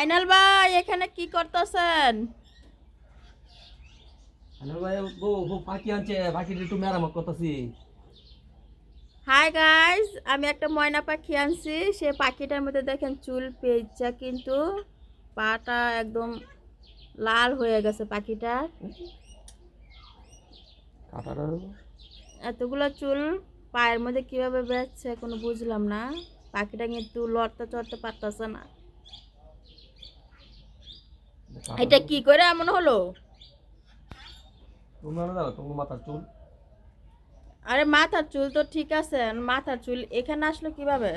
আইনাল ভাই এখানে কি করতেছেন? আইনাল ভাই পাখি আনছে, পাখিটা একটু মেরামত করতেছি। হাই গাইস, আমি একটা ময়না পাখি আনছি। সে পাখিটার মধ্যে দেখেন চুল পেঁচা, কিন্তু পাটা একদম লাল হয়ে গেছে পাখিটার। এতগুলো চুল পায়ের মধ্যে কিভাবে বেরোচ্ছে কোনো বুঝলাম না। পাখিটা কিন্তু লড়তে চড়তে পারতেছে না। এটা কি করে এমন হলো? তোমার মাথার চুল। আরে মাথার চুল তো ঠিক আছে, মাথার চুল এখানে আসলো কিভাবে?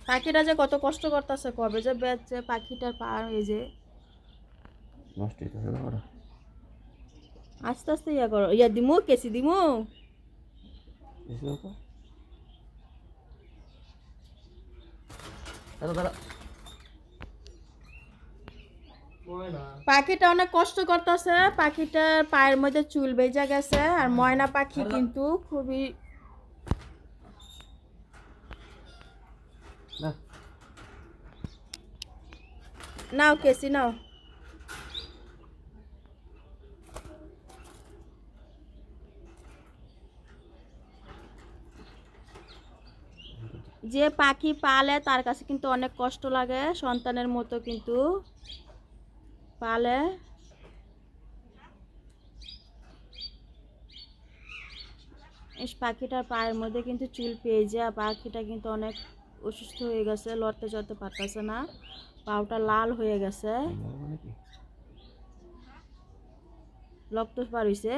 পাখিটা যে কত কষ্ট করতেছে, কবে যে বেঁচছে পাখিটার পা। এই যে নষ্ট হইতেছে না ওরা। আস্তে আস্তে ইয়া করো, ইয়া দিমু, কেসি দিমু। পাখিটা অনেক কষ্ট করতেছে, পাখিটার পায়ের মধ্যে চুল বেজে গেছে। আর ময়না পাখি কিন্তু খুবই নাও কেসি নাও। যে পাখি পালে তার কাছে কিন্তু অনেক কষ্ট লাগে, সন্তানের মতো কিন্তু পালে। এই পাখিটার পায়ের মধ্যে কিন্তু চুল পেয়ে যায়, পাখিটা কিন্তু অনেক অসুস্থ হয়ে গেছে, লড়তে চড়তে পারতেছে না, পাউটা লাল হয়ে গেছে, রক্ত বার হইছে।